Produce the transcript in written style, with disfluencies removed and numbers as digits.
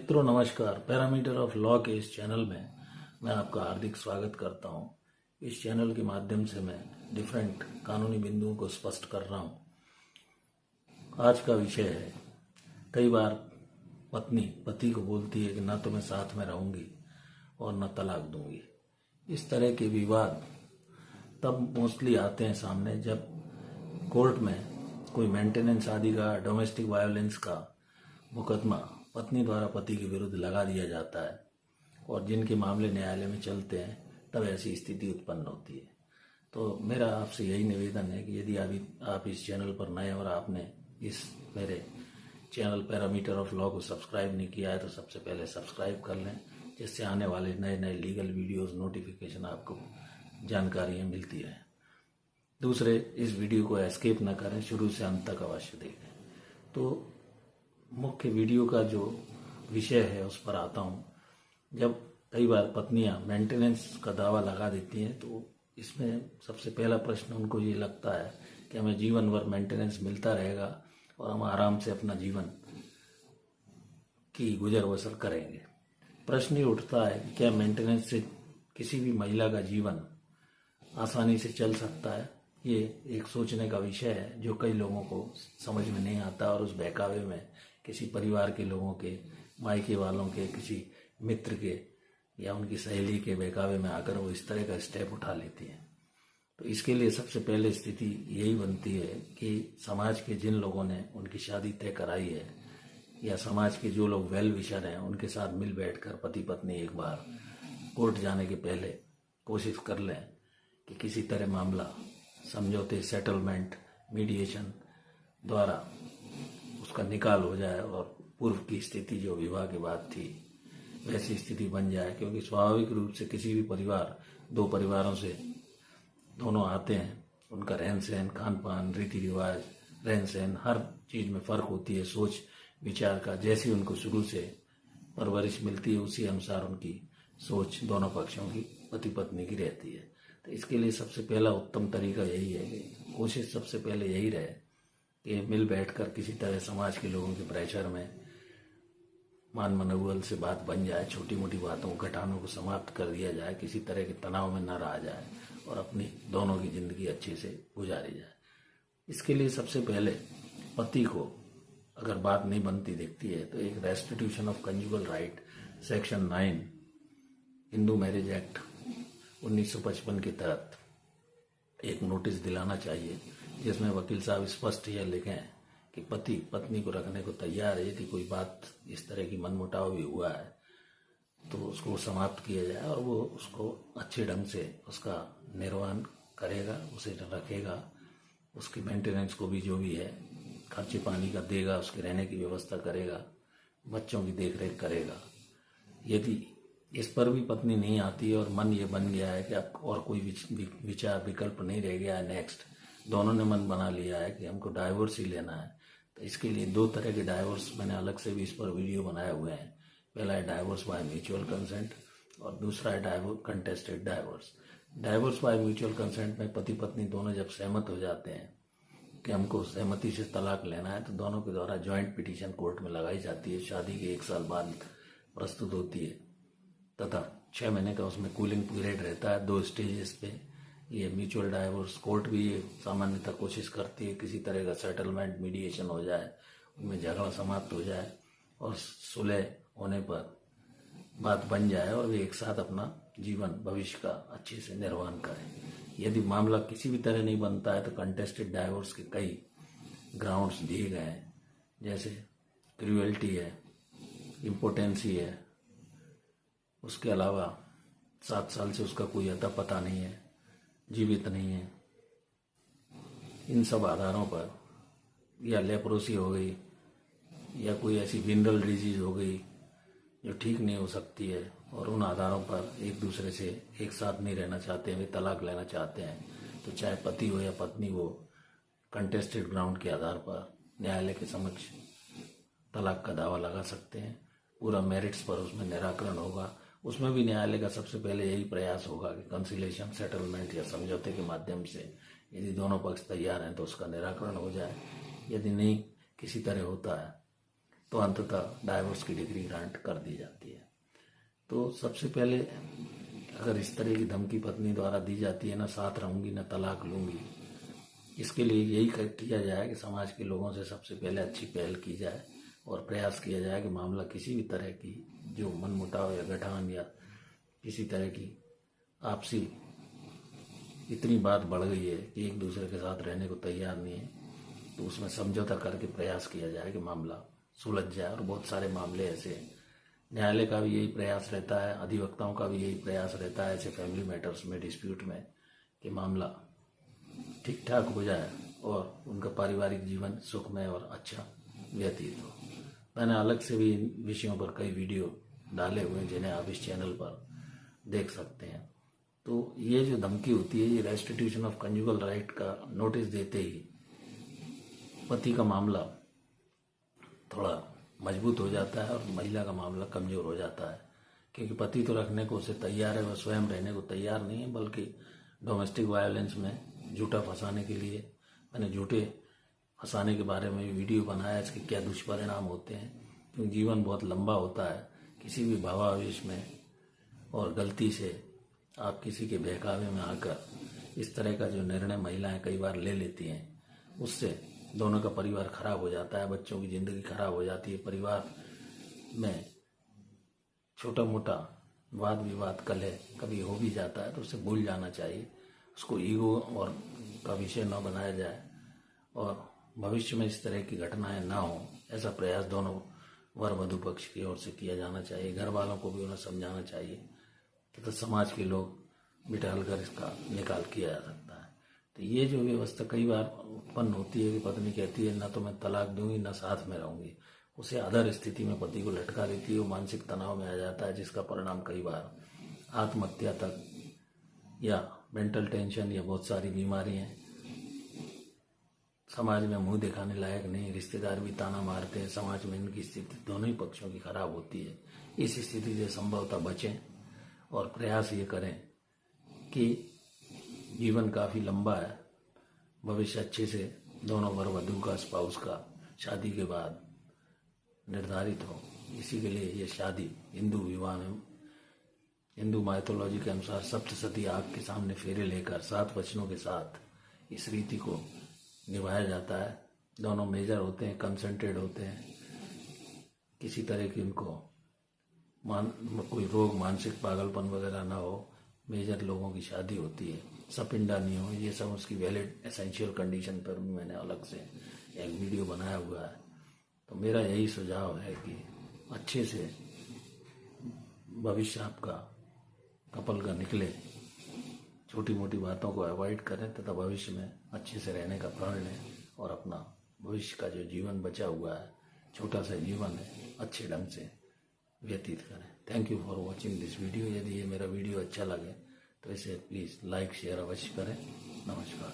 मित्रों नमस्कार। Parameter of law के इस चैनल में मैं आपका हार्दिक स्वागत करता हूं। इस चैनल के माध्यम से मैं डिफरेंट कानूनी बिंदुओं को स्पष्ट कर रहा हूं। आज का विषय है, कई बार पत्नी पति को बोलती है कि ना तो मैं साथ में रहूंगी और न तलाक दूंगी। इस तरह के विवाद तब मोस्टली आते हैं सामने जब कोर्ट में कोई मेंटेनेंस आदि का, डोमेस्टिक वायलेंस का मुकदमा पत्नी द्वारा पति के विरुद्ध लगा दिया जाता है और जिनके मामले न्यायालय में चलते हैं तब ऐसी स्थिति उत्पन्न होती है। तो मेरा आपसे यही निवेदन है कि यदि अभी आप इस चैनल पर नए और आपने इस मेरे चैनल पैरामीटर ऑफ लॉ को सब्सक्राइब नहीं किया है तो सबसे पहले सब्सक्राइब कर लें, जिससे आने वाले नए नए लीगल वीडियोस नोटिफिकेशन आपको जानकारियाँ मिलती रहें। दूसरे, इस वीडियो को एस्केप न करें, शुरू से अंत तक अवश्य देखें। तो मुख्य वीडियो का जो विषय है उस पर आता हूँ। जब कई बार पत्नियां मेंटेनेंस का दावा लगा देती हैं तो इसमें सबसे पहला प्रश्न उनको ये लगता है कि हमें जीवन भर मेंटेनेंस मिलता रहेगा और हम आराम से अपना जीवन की गुजर बसर करेंगे। प्रश्न ये उठता है कि क्या मेंटेनेंस से किसी भी महिला का जीवन आसानी से चल सकता है। ये एक सोचने का विषय है जो कई लोगों को समझ में नहीं आता और उस बहकावे में किसी परिवार के लोगों के, मायके वालों के, किसी मित्र के या उनकी सहेली के बहकावे में आकर वो इस तरह का स्टेप उठा लेती हैं। तो इसके लिए सबसे पहले स्थिति यही बनती है कि समाज के जिन लोगों ने उनकी शादी तय कराई है या समाज के जो लोग वेल विशर हैं उनके साथ मिल बैठकर पति पत्नी एक बार कोर्ट जाने के पहले कोशिश कर लें कि किसी तरह मामला समझौते, सेटलमेंट, मीडिएशन द्वारा उसका निकाल हो जाए और पूर्व की स्थिति जो विवाह के बाद थी वैसी स्थिति बन जाए। क्योंकि स्वाभाविक रूप से किसी भी परिवार, दो परिवारों से दोनों आते हैं, उनका रहन सहन, खान पान, रीति रिवाज, रहन सहन, हर चीज़ में फ़र्क होती है, सोच विचार का। जैसी उनको शुरू से परवरिश मिलती है उसी अनुसार उनकी सोच दोनों पक्षों की, पति पत्नी की रहती है। तो इसके लिए सबसे पहला उत्तम तरीका यही है कि कोशिश सबसे पहले यही रहे कि मिल बैठकर किसी तरह समाज के लोगों के प्रेशर में मान मनोबल से बात बन जाए, छोटी मोटी बातों, घटानों को समाप्त कर दिया जाए, किसी तरह के तनाव में न रहा जाए और अपनी दोनों की जिंदगी अच्छे से गुजारी जाए। इसके लिए सबसे पहले पति को अगर बात नहीं बनती दिखती है तो एक restitution of conjugal right section 9 Hindu marriage act 1955 के तहत एक नोटिस दिलाना चाहिए, जिसमें वकील साहब स्पष्ट यह लिखें कि पति पत्नी को रखने को तैयार है। यदि कोई बात इस तरह की मनमुटाव भी हुआ है तो उसको समाप्त किया जाए और वो उसको अच्छे ढंग से उसका निर्वहन करेगा, उसे रखेगा, उसकी मेंटेनेंस को भी जो भी है खर्चे पानी का देगा, उसके रहने की व्यवस्था करेगा, बच्चों की देखरेख करेगा। यदि इस पर भी पत्नी नहीं आती है और मन ये बन गया है कि अब और कोई विचार विकल्प नहीं रह गया है, नेक्स्ट दोनों ने मन बना लिया है कि हमको डाइवोर्स ही लेना है, तो इसके लिए दो तरह के डाइवोर्स मैंने अलग से भी इस पर वीडियो बनाए हुए हैं। पहला है डाइवोर्स बाय म्यूचुअल कंसेंट और दूसरा है contested divorce. Divorce by mutual consent में पति पत्नी दोनों जब सहमत हो जाते हैं कि हमको सहमति से तलाक लेना है तो दोनों के द्वारा ज्वाइंट पिटीशन कोर्ट में लगाई जाती है। शादी के 1 साल बाद प्रस्तुत होती है तथा 6 महीने का उसमें कूलिंग पीरियड रहता है 2 स्टेजेस पे। ये म्यूचुअल डाइवोर्स कोर्ट भी सामान्यतः कोशिश करती है किसी तरह का सेटलमेंट, मीडिएशन हो जाए, उनमें झगड़ा समाप्त हो जाए और सुलह होने पर बात बन जाए और वे एक साथ अपना जीवन भविष्य का अच्छे से निर्वहन करें। यदि मामला किसी भी तरह नहीं बनता है तो कंटेस्टेड डाइवोर्स के कई ग्राउंड्स दिए गए हैं, जैसे क्रूएल्टी है, इम्पोर्टेंसी है, उसके अलावा 7 साल से उसका कोई अता पता नहीं है, जीवित नहीं है। इन सब आधारों पर, या लेप्रोसी हो गई या कोई ऐसी विनरल डिजीज हो गई जो ठीक नहीं हो सकती है और उन आधारों पर एक दूसरे से एक साथ नहीं रहना चाहते हैं, वे तलाक लेना चाहते हैं, तो चाहे पति हो या पत्नी हो, कंटेस्टेड ग्राउंड के आधार पर न्यायालय के समक्ष तलाक का दावा लगा सकते हैं। पूरा मेरिट्स पर उसमें निराकरण होगा। उसमें भी न्यायालय का सबसे पहले यही प्रयास होगा कि कंसिलेशन, सेटलमेंट या समझौते के माध्यम से यदि दोनों पक्ष तैयार हैं तो उसका निराकरण हो जाए। यदि नहीं किसी तरह होता है तो अंततः डाइवोर्स की डिग्री ग्रांट कर दी जाती है। तो सबसे पहले अगर इस तरह की धमकी पत्नी द्वारा दी जाती है, ना साथ रहूंगी ना तलाक लूंगी, इसके लिए यही किया जाए कि समाज के लोगों से सबसे पहले अच्छी पहल की जाए और प्रयास किया जाए कि मामला किसी भी तरह की जो मनमुटाव या गठान या किसी तरह की आपसी इतनी बात बढ़ गई है कि एक दूसरे के साथ रहने को तैयार नहीं है, तो उसमें समझौता करके प्रयास किया जाए कि मामला सुलझ जाए। और बहुत सारे मामले ऐसे हैं, न्यायालय का भी यही प्रयास रहता है, अधिवक्ताओं का भी यही प्रयास रहता है ऐसे फैमिली मैटर्स में, डिस्प्यूट में, कि मामला ठीक ठाक हो जाए और उनका पारिवारिक जीवन सुखमय और अच्छा व्यतीत हो। मैंने अलग से भी इन विषयों पर कई वीडियो डाले हुए हैं जिन्हें आप इस चैनल पर देख सकते हैं। तो ये जो धमकी होती है, ये रेस्टिट्यूशन ऑफ कंजुगल राइट का नोटिस देते ही पति का मामला थोड़ा मजबूत हो जाता है और महिला का मामला कमजोर हो जाता है, क्योंकि पति तो रखने को उसे तैयार है, वह स्वयं रहने को तैयार नहीं है, बल्कि डोमेस्टिक वायलेंस में झूठा फंसाने के लिए, मैंने झूठे फंसाने के बारे में वीडियो बनाया, इसके क्या दुष्परिणाम होते हैं, क्योंकि जीवन बहुत लंबा होता है। किसी भी भावावेश में और गलती से आप किसी के बहकावे में आकर इस तरह का जो निर्णय महिलाएं कई बार ले लेती हैं, उससे दोनों का परिवार खराब हो जाता है, बच्चों की जिंदगी खराब हो जाती है। परिवार में छोटा मोटा वाद विवाद कलह कभी हो भी जाता है तो उसे भूल जाना चाहिए, उसको ईगो और का विषय न बनाया जाए और भविष्य में इस तरह की घटनाएं ना हो, ऐसा प्रयास दोनों वर वधु पक्ष की ओर से किया जाना चाहिए। घर वालों को भी उन्हें समझाना चाहिए तथा समाज के लोग बिठाल कर इसका निकाल किया जा सकता है। तो ये जो व्यवस्था कई बार उत्पन्न होती है कि पत्नी कहती है ना तो मैं तलाक दूंगी ना साथ में रहूंगी, उसे आधार स्थिति में पति को लटका देती है, वो मानसिक तनाव में आ जाता है, जिसका परिणाम कई बार आत्महत्या तक या मेंटल टेंशन या बहुत सारी बीमारियां, समाज में मुंह दिखाने लायक नहीं, रिश्तेदार भी ताना मारते हैं, समाज में इनकी स्थिति दोनों ही पक्षों की खराब होती है। इस स्थिति से संभवतः बचें और प्रयास ये करें कि जीवन काफ़ी लंबा है, भविष्य अच्छे से दोनों वर वधु का, स्पाउस का शादी के बाद निर्धारित हो। इसी के लिए ये शादी हिंदू विवाह में, हिंदू माइथोलॉजी के अनुसार सप्तसती आग के सामने फेरे लेकर 7 वचनों के साथ इस रीति को निभाया जाता है। दोनों मेजर होते हैं, कंसेंटेड होते हैं, किसी तरह की उनको कोई रोग, मानसिक पागलपन वगैरह ना हो, मेजर लोगों की शादी होती है, सपिंडा नहीं हो, ये सब उसकी वैलिड एसेंशियल कंडीशन पर भी मैंने अलग से एक वीडियो बनाया हुआ है। तो मेरा यही सुझाव है कि अच्छे से भविष्य आपका कपल का निकले, छोटी मोटी बातों को अवॉइड करें तथा भविष्य में अच्छे से रहने का प्रण लें और अपना भविष्य का जो जीवन बचा हुआ है, छोटा सा जीवन है, अच्छे ढंग से व्यतीत करें। Thank you for watching this video. यदि ये मेरा वीडियो अच्छा लगे तो इसे प्लीज़ लाइक शेयर अवश्य करें। नमस्कार।